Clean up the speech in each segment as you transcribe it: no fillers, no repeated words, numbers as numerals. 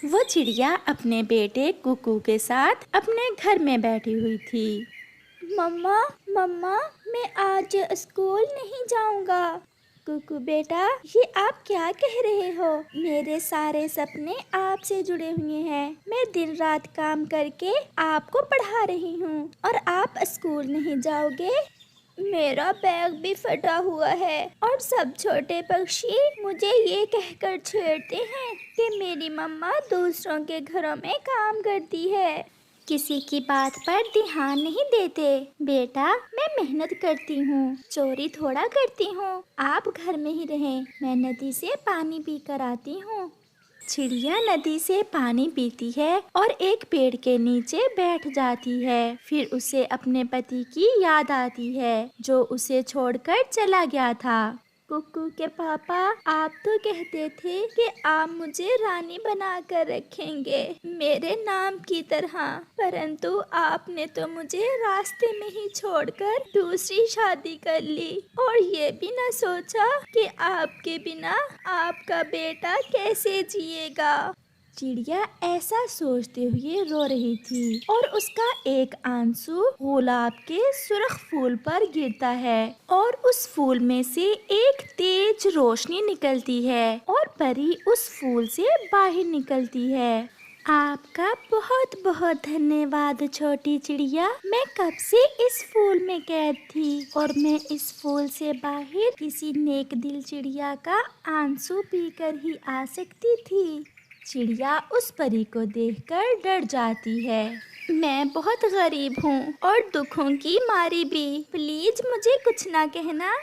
वो चिड़िया अपने बेटे कुकू के साथ अपने घर में बैठी हुई थी। मम्मा मम्मा, मैं आज स्कूल नहीं जाऊंगा। कुकू बेटा, ये आप क्या कह रहे हो? मेरे सारे सपने आपसे जुड़े हुए हैं। मैं दिन रात काम करके आपको पढ़ा रही हूँ और आप स्कूल नहीं जाओगे? मेरा बैग भी फटा हुआ है और सब छोटे पक्षी मुझे ये कहकर छेड़ते हैं कि मेरी मम्मा दूसरों के घरों में काम करती है। किसी की बात पर ध्यान नहीं देते। बेटा, मैं मेहनत करती हूँ, चोरी थोड़ा करती हूँ। आप घर में ही रहें, मैं नदी से पानी पी कर आती हूँ। चिड़िया नदी से पानी पीती है और एक पेड़ के नीचे बैठ जाती है। फिर उसे अपने पति की याद आती है जो उसे छोड़कर चला गया था। कुकू के पापा, आप तो कहते थे कि आप मुझे रानी बनाकर रखेंगे, मेरे नाम की तरह, परंतु आपने तो मुझे रास्ते में ही छोड़कर दूसरी शादी कर ली और ये भी न सोचा कि आपके बिना आपका बेटा कैसे जिएगा। चिड़िया ऐसा सोचते हुए रो रही थी और उसका एक आंसू गुलाब के सुर्ख फूल पर गिरता है और उस फूल में से एक तेज रोशनी निकलती है और परी उस फूल से बाहर निकलती है। आपका बहुत बहुत धन्यवाद छोटी चिड़िया। मैं कब से इस फूल में कैद थी और मैं इस फूल से बाहर किसी नेक दिल चिड़िया का आंसू पीकर ही आ सकती थी। चिड़िया उस परी को देखकर डर जाती है। मैं बहुत गरीब हूँ और दुखों की मारी भी, प्लीज मुझे कुछ ना कहना।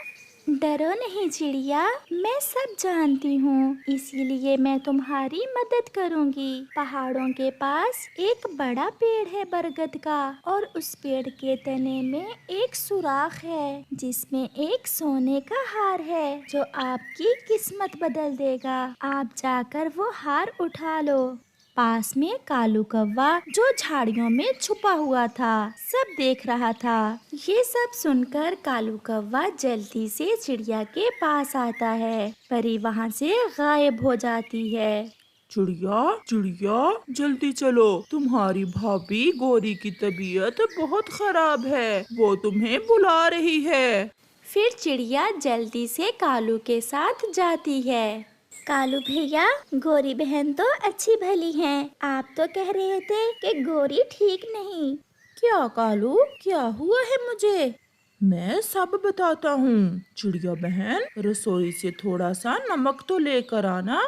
डरो नहीं चिड़िया, मैं सब जानती हूँ, इसीलिए मैं तुम्हारी मदद करूँगी। पहाड़ों के पास एक बड़ा पेड़ है बरगद का और उस पेड़ के तने में एक सुराख है जिसमें एक सोने का हार है जो आपकी किस्मत बदल देगा। आप जाकर वो हार उठा लो। पास में कालू कौवा जो झाड़ियों में छुपा हुआ था सब देख रहा था। ये सब सुनकर कालू कौवा जल्दी से चिड़िया के पास आता है। परी वहाँ से गायब हो जाती है। चिड़िया चिड़िया, जल्दी चलो, तुम्हारी भाभी गौरी की तबीयत बहुत खराब है, वो तुम्हें बुला रही है। फिर चिड़िया जल्दी से कालू के साथ जाती है। कालू भैया, गौरी बहन तो अच्छी भली हैं। आप तो कह रहे थे कि गौरी ठीक नहीं। क्या कालू, क्या हुआ है मुझे? मैं सब बताता हूँ। चिड़िया बहन, रसोई से थोड़ा सा नमक तो लेकर आना।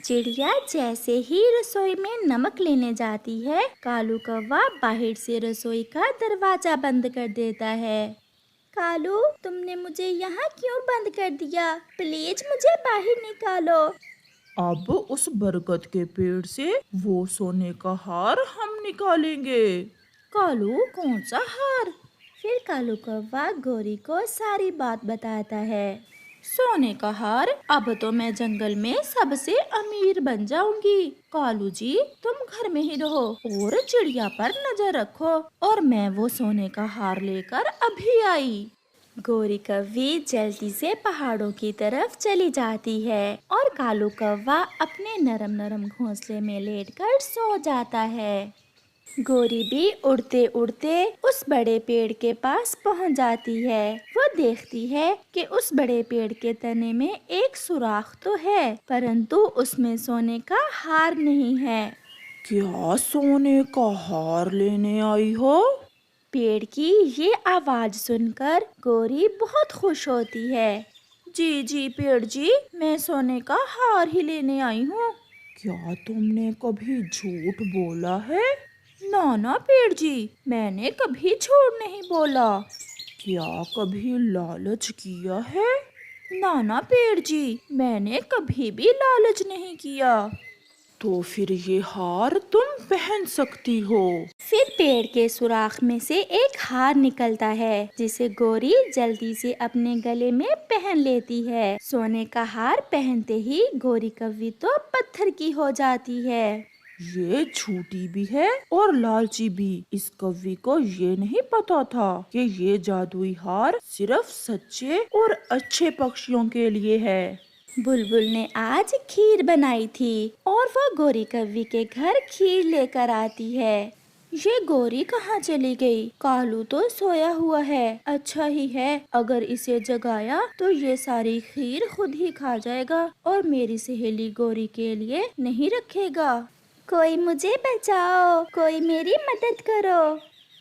चिड़िया जैसे ही रसोई में नमक लेने जाती है, कालू कौवा बाहर से रसोई का दरवाजा बंद कर देता है। कालू, तुमने मुझे यहाँ क्यों बंद कर दिया? प्लीज मुझे बाहर निकालो। अब उस बरगद के पेड़ से वो सोने का हार हम निकालेंगे। कालू, कौन सा हार? फिर कालू कौवा गौरी को सारी बात बताता है। सोने का हार? अब तो मैं जंगल में सबसे अमीर बन जाऊंगी। कालू जी, तुम घर में ही रहो और चिड़िया पर नजर रखो और मैं वो सोने का हार लेकर अभी आई। गौरी कौवी जल्दी से पहाड़ों की तरफ चली जाती है और कालू कौवा अपने नरम नरम घोंसले में लेटकर सो जाता है। गौरी भी उड़ते उड़ते उस बड़े पेड़ के पास पहुंच जाती है। वो देखती है कि उस बड़े पेड़ के तने में एक सुराख तो है, परंतु उसमें सोने का हार नहीं है। क्या सोने का हार लेने आई हो? पेड़ की ये आवाज सुनकर गौरी बहुत खुश होती है। जी जी पेड़ जी, मैं सोने का हार ही लेने आई हूँ। क्या तुमने कभी झूठ बोला है? ना ना पेड़ जी, मैंने कभी झूठ नहीं बोला। क्या कभी लालच किया है? ना ना पेड़ जी, मैंने कभी भी लालच नहीं किया। तो फिर ये हार तुम पहन सकती हो। फिर पेड़ के सुराख में से एक हार निकलता है जिसे गौरी जल्दी से अपने गले में पहन लेती है। सोने का हार पहनते ही गौरी कौवी तो पत्थर की हो जाती है। ये झूठी भी है और लालची भी। इस कौवी को ये नहीं पता था कि ये जादुई हार सिर्फ सच्चे और अच्छे पक्षियों के लिए है। बुलबुल ने आज खीर बनाई थी और वो गोरी कव्वी के घर खीर लेकर आती है। ये गोरी कहाँ चली गई? कालू तो सोया हुआ है। अच्छा ही है, अगर इसे जगाया तो ये सारी खीर खुद ही खा जाएगा और मेरी सहेली गोरी के लिए नहीं रखेगा। कोई मुझे बचाओ, कोई मेरी मदद करो।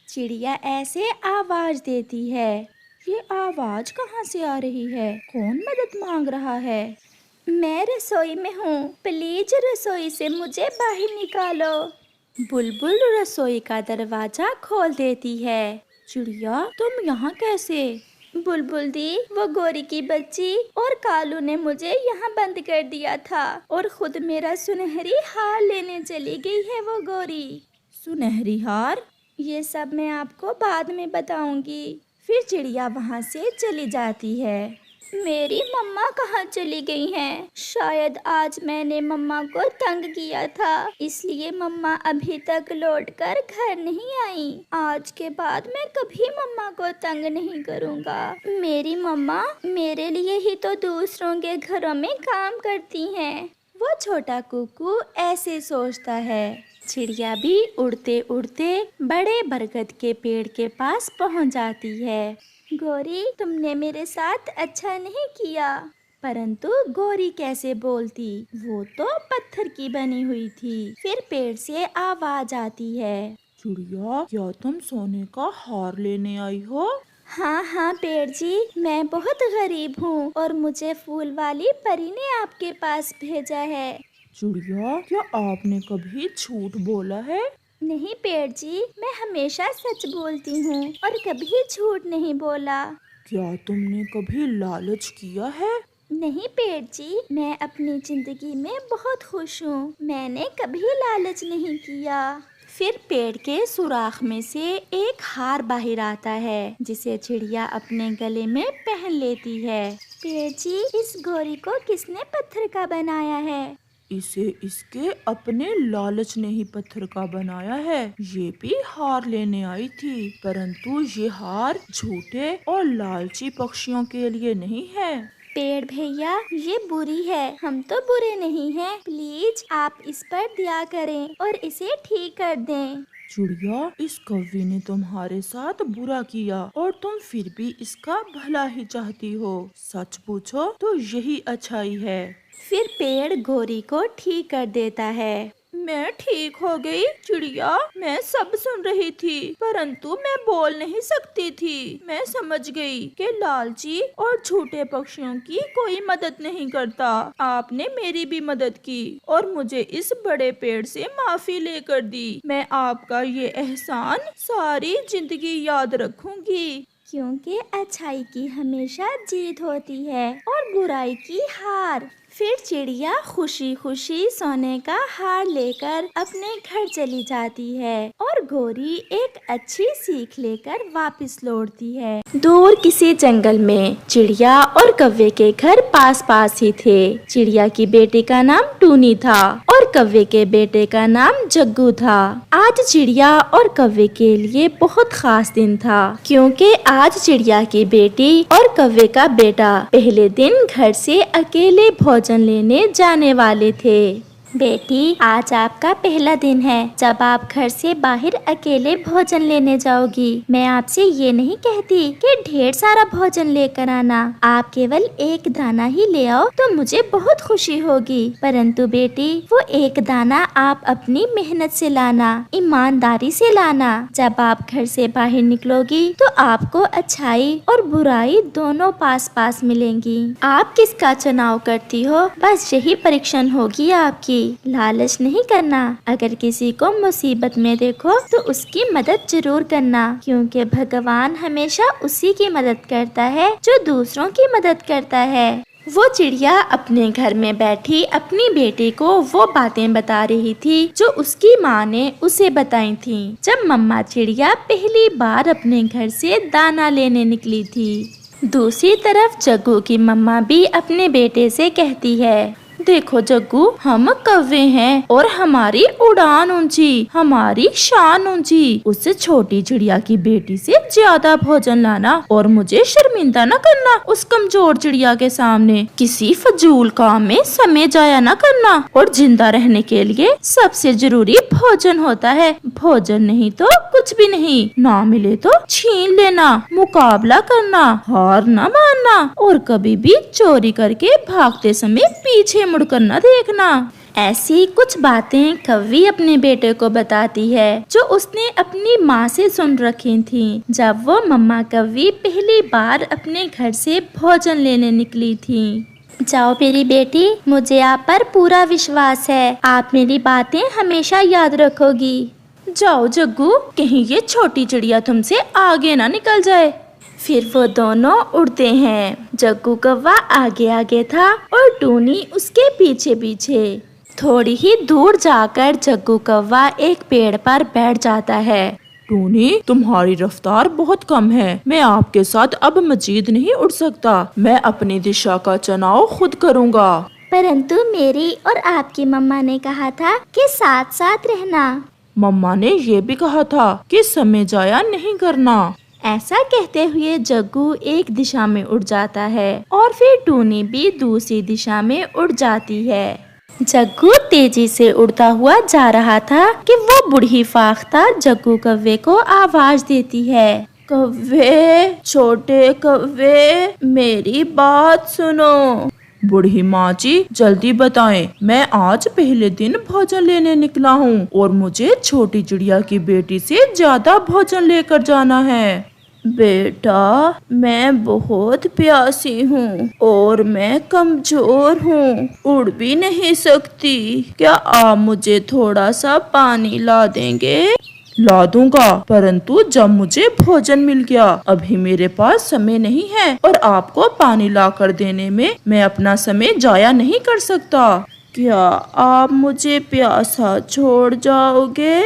चिड़िया ऐसे आवाज देती है। ये आवाज कहाँ से आ रही है? कौन मदद मांग रहा है? मैं रसोई में हूँ, प्लीज रसोई से मुझे बाहर निकालो। बुलबुल रसोई का दरवाजा खोल देती है। चिड़िया, तुम यहाँ कैसे? बुलबुल दी, वो गोरी की बच्ची और कालू ने मुझे यहाँ बंद कर दिया था और खुद मेरा सुनहरी हार लेने चली गई है वो गोरी। सुनहरी हार? ये सब मैं आपको बाद में बताऊंगी। फिर चिड़िया वहाँ से चली जाती है। मेरी मम्मा कहाँ चली गई हैं? शायद आज मैंने मम्मा को तंग किया था, इसलिए मम्मा अभी तक लौटकर घर नहीं आई। आज के बाद मैं कभी मम्मा को तंग नहीं करूँगा। मेरी मम्मा मेरे लिए ही तो दूसरों के घरों में काम करती हैं। वो छोटा कुकू ऐसे सोचता है। चिड़िया भी उड़ते उड़ते बड़े बरगद के पेड़ के पास पहुँच जाती है। गोरी, तुमने मेरे साथ अच्छा नहीं किया। परंतु गोरी कैसे बोलती? वो तो पत्थर की बनी हुई थी। फिर पेड़ से आवाज आती है। चिड़िया, क्या तुम सोने का हार लेने आई हो? हाँ हाँ पेड़ जी, मैं बहुत गरीब हूँ और मुझे फूल वाली परी ने आपके पास भेजा है। चिड़िया, क्या आपने कभी झूठ बोला है? नहीं पेड़ जी, मैं हमेशा सच बोलती हूँ और कभी झूठ नहीं बोला। क्या तुमने कभी लालच किया है? नहीं पेड़ जी, मैं अपनी जिंदगी में बहुत खुश हूँ। मैंने कभी लालच नहीं किया। फिर पेड़ के सुराख में से एक हार बाहर आता है, जिसे चिड़िया अपने गले में पहन लेती है। पेड़ जी, इस गोरी को किसने पत्थर का बनाया है? इसे इसके अपने लालच ने ही पत्थर का बनाया है। ये भी हार लेने आई थी, परंतु ये हार झूठे और लालची पक्षियों के लिए नहीं है। पेड़ भैया, ये बुरी है, हम तो बुरे नहीं हैं। प्लीज आप इस पर दया करें और इसे ठीक कर दें। चिड़िया, इस कौवे ने तुम्हारे साथ बुरा किया और तुम फिर भी इसका भला ही चाहती हो। सच पूछो तो यही अच्छाई है। फिर पेड़ गोरी को ठीक कर देता है। मैं ठीक हो गई चिड़िया, मैं सब सुन रही थी, परंतु मैं बोल नहीं सकती थी। मैं समझ गई कि लालची और झूठे पक्षियों की कोई मदद नहीं करता। आपने मेरी भी मदद की और मुझे इस बड़े पेड़ से माफी लेकर दी। मैं आपका ये एहसान सारी जिंदगी याद रखूंगी। क्योंकि अच्छाई की हमेशा जीत होती है और बुराई की हार। फिर चिड़िया खुशी खुशी सोने का हार लेकर अपने घर चली जाती है और गोरी एक अच्छी सीख लेकर वापस लौटती है। दूर किसी जंगल में चिड़िया और कौवे के घर पास पास ही थे। चिड़िया की बेटी का नाम टूनी था और कौवे के बेटे का नाम जग्गू था। आज चिड़िया और कौवे के लिए बहुत खास दिन था, क्योंकि आज चिड़िया की बेटी और कौवे का बेटा पहले दिन घर से अकेले भोजन लेने जाने वाले थे। बेटी, आज आपका पहला दिन है जब आप घर से बाहर अकेले भोजन लेने जाओगी। मैं आपसे ये नहीं कहती कि ढेर सारा भोजन लेकर आना, आप केवल एक दाना ही ले आओ तो मुझे बहुत खुशी होगी। परंतु बेटी, वो एक दाना आप अपनी मेहनत से लाना, ईमानदारी से लाना। जब आप घर से बाहर निकलोगी तो आपको अच्छाई और बुराई दोनों पास पास मिलेंगी। आप किसका चुनाव करती हो, बस यही परीक्षण होगी आपकी। लालच नहीं करना। अगर किसी को मुसीबत में देखो तो उसकी मदद जरूर करना, क्योंकि भगवान हमेशा उसी की मदद करता है जो दूसरों की मदद करता है। वो चिड़िया अपने घर में बैठी अपनी बेटी को वो बातें बता रही थी जो उसकी माँ ने उसे बताई थी जब मम्मा चिड़िया पहली बार अपने घर से दाना लेने निकली थी। दूसरी तरफ जग्गू की मम्मा भी अपने बेटे से कहती है, देखो जग्गू, हम कौवे हैं और हमारी उड़ान ऊंची, हमारी शान ऊंची। उस छोटी चिड़िया की बेटी से ज्यादा भोजन लाना और मुझे शर्मिंदा न करना उस कमजोर चिड़िया के सामने। किसी फजूल काम में समय जाया न करना। और जिंदा रहने के लिए सबसे जरूरी भोजन होता है। भोजन नहीं तो कुछ भी नहीं। ना मिले तो छीन लेना, मुकाबला करना, हार न मानना और कभी भी चोरी करके भागते समय पीछे मुड़कर न देखना। ऐसी कुछ बातें कौवी अपने बेटे को बताती है जो उसने अपनी माँ से सुन रखी थी जब वो मम्मा कौवी पहली बार अपने घर से भोजन लेने निकली थी। जाओ मेरी बेटी, मुझे आप पर पूरा विश्वास है। आप मेरी बातें हमेशा याद रखोगी। जाओ जग्गू, कहीं ये छोटी चिड़िया तुमसे आगे ना निकल जाए। फिर वो दोनों उड़ते हैं। जग्गू कौवा आगे आगे था और टूनी उसके पीछे पीछे। थोड़ी ही दूर जाकर जग्गू कौवा एक पेड़ पर बैठ जाता है। टूनी, तुम्हारी रफ्तार बहुत कम है। मैं आपके साथ अब मजीद नहीं उड़ सकता। मैं अपनी दिशा का चुनाव खुद करूँगा। परंतु मेरी और आपकी मम्मा ने कहा था कि साथ साथ रहना। मम्मा ने ये भी कहा था कि समय जाया नहीं करना। ऐसा कहते हुए जग्गू एक दिशा में उड़ जाता है और फिर टूनी भी दूसरी दिशा में उड़ जाती है। जग्गू तेजी से उड़ता हुआ जा रहा था कि वो बूढ़ी फाख्ता जग्गू कौवे को आवाज देती है। कौवे, छोटे कौवे, मेरी बात सुनो। बूढ़ी माँ जी, जल्दी बताएं, मैं आज पहले दिन भोजन लेने निकला हूँ और मुझे छोटी चिड़िया की बेटी से ज्यादा भोजन लेकर जाना है। बेटा, मैं बहुत प्यासी हूँ और मैं कमजोर हूँ, उड़ भी नहीं सकती। क्या आप मुझे थोड़ा सा पानी ला देंगे? ला दूंगा, परंतु जब मुझे भोजन मिल गया। अभी मेरे पास समय नहीं है और आपको पानी ला कर देने में मैं अपना समय जाया नहीं कर सकता। क्या आप मुझे प्यासा छोड़ जाओगे?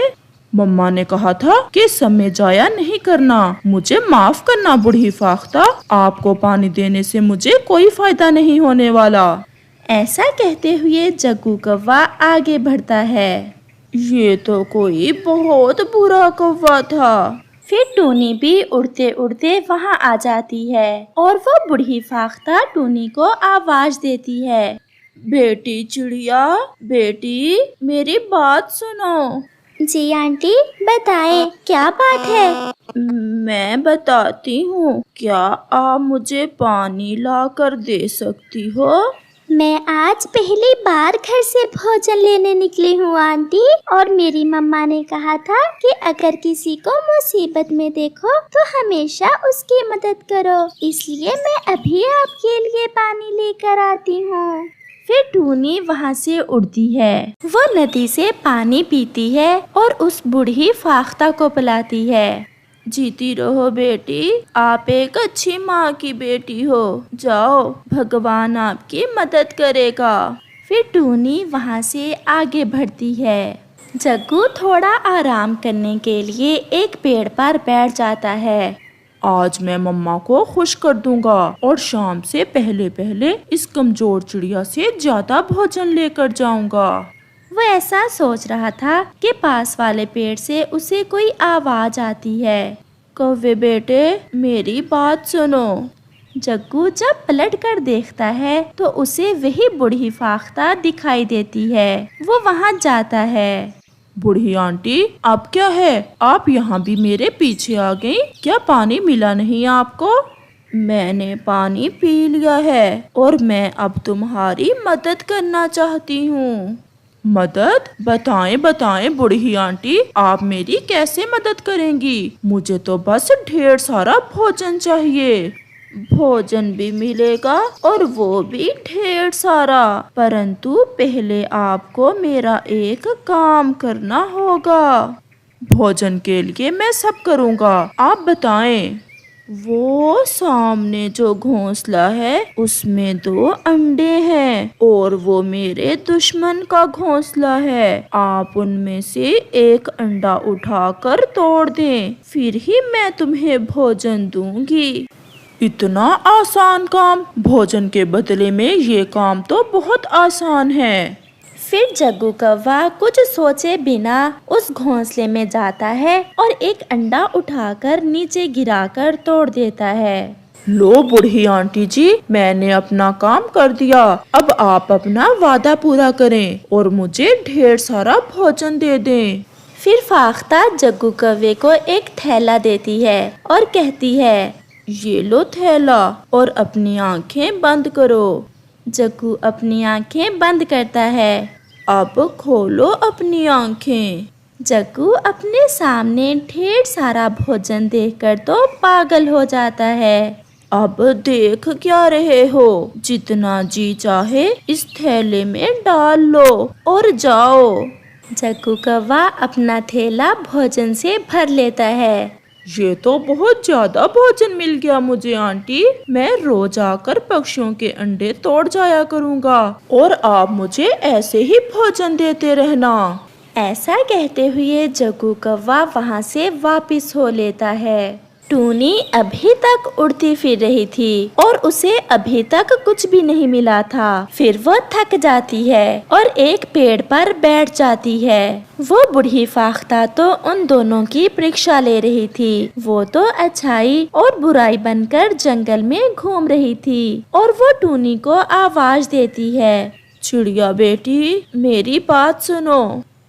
मम्मा ने कहा था कि समय जाया नहीं करना। मुझे माफ करना बूढ़ी फाख्ता, आपको पानी देने से मुझे कोई फायदा नहीं होने वाला। ऐसा कहते हुए जग्गू कौवा आगे बढ़ता है। ये तो कोई बहुत बुरा कौवा था। फिर टूनी भी उड़ते उड़ते वहाँ आ जाती है और वो बूढ़ी फाख्ता टूनी को आवाज देती है। बेटी चिड़िया, बेटी, मेरी बात सुनो। जी आंटी, बताएं, क्या बात है? मैं बताती हूँ। क्या आप मुझे पानी ला कर दे सकती हो? मैं आज पहली बार घर से भोजन लेने निकली हूँ आंटी, और मेरी मम्मा ने कहा था कि अगर किसी को मुसीबत में देखो तो हमेशा उसकी मदद करो, इसलिए मैं अभी आपके लिए पानी लेकर आती हूँ। फिर टूनी वहाँ से उड़ती है। वो नदी से पानी पीती है और उस बूढ़ी फाख्ता को पिलाती है। जीती रहो बेटी, आप एक अच्छी माँ की बेटी हो। जाओ, भगवान आपकी मदद करेगा। फिर टूनी वहाँ से आगे बढ़ती है। जग्गू थोड़ा आराम करने के लिए एक पेड़ पर बैठ जाता है। आज मैं मम्मा को खुश कर दूंगा और शाम से पहले पहले इस कमजोर चिड़िया से ज्यादा भोजन लेकर जाऊंगा। वो ऐसा सोच रहा था कि पास वाले पेड़ से उसे कोई आवाज आती है। कौवे बेटे, मेरी बात सुनो। जग्गू जब पलट कर देखता है तो उसे वही बूढ़ी फाख्ता दिखाई देती है। वो वहाँ जाता है। बूढ़ी आंटी, अब क्या है? आप यहाँ भी मेरे पीछे आ गई। क्या पानी मिला नहीं आपको? मैंने पानी पी लिया है और मैं अब तुम्हारी मदद करना चाहती हूँ। मदद? बताएं बताएं बूढ़ी आंटी, आप मेरी कैसे मदद करेंगी? मुझे तो बस ढेर सारा भोजन चाहिए। भोजन भी मिलेगा और वो भी ढेर सारा, परंतु पहले आपको मेरा एक काम करना होगा। भोजन के लिए मैं सब करूँगा, आप बताएं। वो सामने जो घोंसला है उसमें 2 अंडे हैं और वो मेरे दुश्मन का घोंसला है। आप उनमें से एक अंडा उठाकर तोड़ दें, फिर ही मैं तुम्हें भोजन दूंगी। इतना आसान काम? भोजन के बदले में ये काम तो बहुत आसान है। फिर जग्गू कौवा कुछ सोचे बिना उस घोंसले में जाता है और एक अंडा उठाकर नीचे गिराकर तोड़ देता है। लो बूढ़ी आंटी जी, मैंने अपना काम कर दिया। अब आप अपना वादा पूरा करें और मुझे ढेर सारा भोजन दे दें। फिर फाख्ता जग्गू कौवे को एक थैला देती है और कहती है, ये लो थैला और अपनी आंखें बंद करो। जग्गू अपनी आंखें बंद करता है। अब खोलो अपनी आंखें। जग्गू अपने सामने ढेर सारा भोजन देखकर तो पागल हो जाता है। अब देख क्या रहे हो? जितना जी चाहे इस थैले में डाल लो और जाओ। जग्गू कौवा अपना थैला भोजन से भर लेता है। ये तो बहुत ज्यादा भोजन मिल गया मुझे आंटी। मैं रोज आकर पक्षियों के अंडे तोड़ जाया करूँगा और आप मुझे ऐसे ही भोजन देते रहना। ऐसा कहते हुए जग्गू कौवा वहाँ से वापिस हो लेता है। टूनी अभी तक उड़ती फिर रही थी और उसे अभी तक कुछ भी नहीं मिला था। फिर वो थक जाती है और एक पेड़ पर बैठ जाती है। वो बूढ़ी फाख्ता तो उन दोनों की परीक्षा ले रही थी। वो तो अच्छाई और बुराई बनकर जंगल में घूम रही थी और वो टूनी को आवाज देती है, चिड़िया बेटी, मेरी बात सुनो।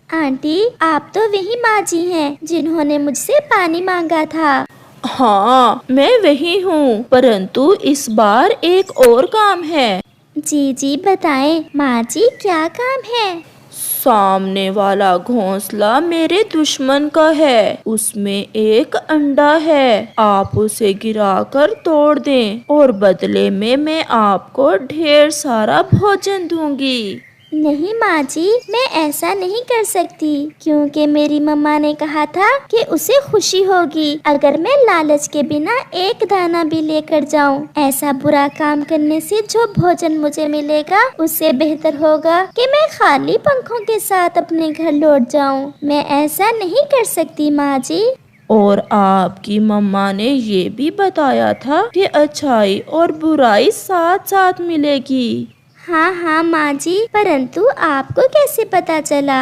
आंटी, आप तो वही माँ जी हैं जिन्होंने मुझसे पानी मांगा था। हाँ, मैं वही हूँ, परंतु इस बार एक और काम है। जी बताएं माँ जी, क्या काम है? सामने वाला घोंसला मेरे दुश्मन का है। उसमें एक अंडा है। आप उसे गिराकर तोड़ दें और बदले में मैं आपको ढेर सारा भोजन दूंगी। नहीं माँ जी, मैं ऐसा नहीं कर सकती, क्योंकि मेरी मम्मा ने कहा था कि उसे खुशी होगी अगर मैं लालच के बिना एक दाना भी लेकर जाऊँ। ऐसा बुरा काम करने से जो भोजन मुझे मिलेगा उससे बेहतर होगा कि मैं खाली पंखों के साथ अपने घर लौट जाऊँ। मैं ऐसा नहीं कर सकती माँ जी। और आपकी मम्मा ने ये भी बताया था कि अच्छाई और बुराई साथ साथ मिलेगी। हाँ माँ जी, परंतु आपको कैसे पता चला?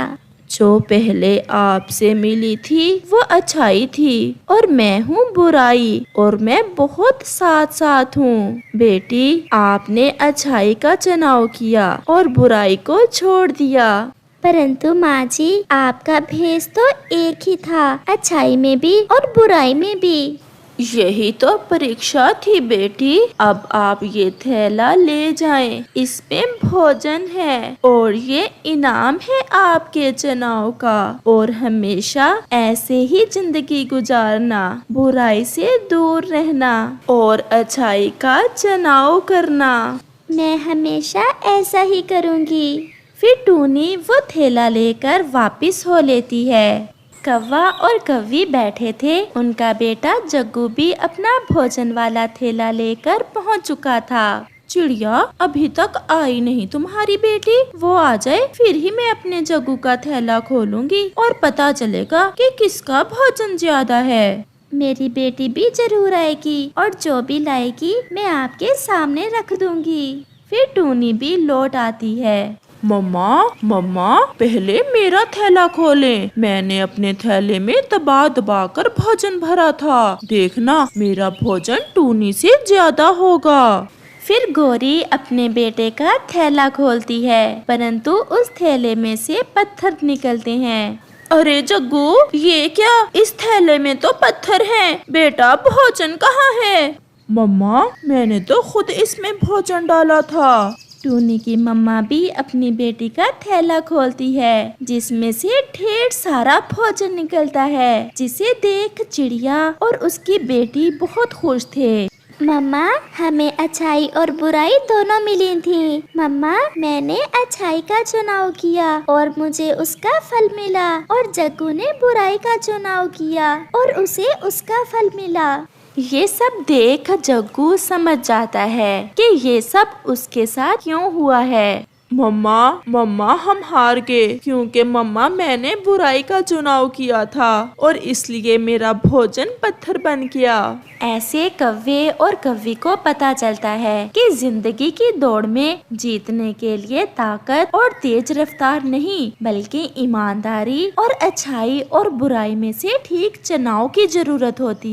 जो पहले आपसे मिली थी वो अच्छाई थी और मैं हूँ बुराई, और मैं बहुत साथ साथ हूँ। बेटी, आपने अच्छाई का चुनाव किया और बुराई को छोड़ दिया। परंतु माँ जी, आपका भेष तो एक ही था, अच्छाई में भी और बुराई में भी। यही तो परीक्षा थी बेटी। अब आप ये थैला ले जाएं। इसमें भोजन है और ये इनाम है आपके चुनाव का। और हमेशा ऐसे ही जिंदगी गुजारना, बुराई से दूर रहना और अच्छाई का चुनाव करना। मैं हमेशा ऐसा ही करूँगी। फिर टूनी वो थैला लेकर वापिस हो लेती है। कौवा और कौवी बैठे थे। उनका बेटा जग्गू भी अपना भोजन वाला थैला लेकर पहुंच चुका था। चिड़िया, अभी तक आई नहीं तुम्हारी बेटी? वो आ जाए फिर ही मैं अपने जग्गू का थैला खोलूंगी और पता चलेगा कि किसका भोजन ज्यादा है। मेरी बेटी भी जरूर आएगी और जो भी लाएगी मैं आपके सामने रख दूंगी। फिर टूनी भी लौट आती है। मम्मा, पहले मेरा थैला खोलें। मैंने अपने थैले में दबा दबा कर भोजन भरा था। देखना, मेरा भोजन टूनी से ज्यादा होगा। फिर गोरी अपने बेटे का थैला खोलती है, परंतु उस थैले में से पत्थर निकलते हैं। अरे जग्गू, ये क्या? इस थैले में तो पत्थर हैं। बेटा, भोजन कहाँ है? मम्मा, मैंने तो खुद इसमें भोजन डाला था। टूनी की मम्मा भी अपनी बेटी का थैला खोलती है, जिसमें से ढेर सारा भोजन निकलता है, जिसे देख चिड़िया और उसकी बेटी बहुत खुश थे। मम्मा, हमें अच्छाई और बुराई दोनों मिली थी। मम्मा, मैंने अच्छाई का चुनाव किया और मुझे उसका फल मिला, और जग्गू ने बुराई का चुनाव किया और उसे उसका फल मिला। ये सब देख जग्गू समझ जाता है कि ये सब उसके साथ क्यों हुआ है। मम्मा मम्मा हम हार गए क्योंकि मम्मा मैंने बुराई का चुनाव किया था और इसलिए मेरा भोजन पत्थर बन गया। ऐसे कव्वे और कव्वी को पता चलता है कि जिंदगी की दौड़ में जीतने के लिए ताकत और तेज रफ्तार नहीं बल्कि ईमानदारी और अच्छाई और बुराई में से ठीक चुनाव की जरूरत होती।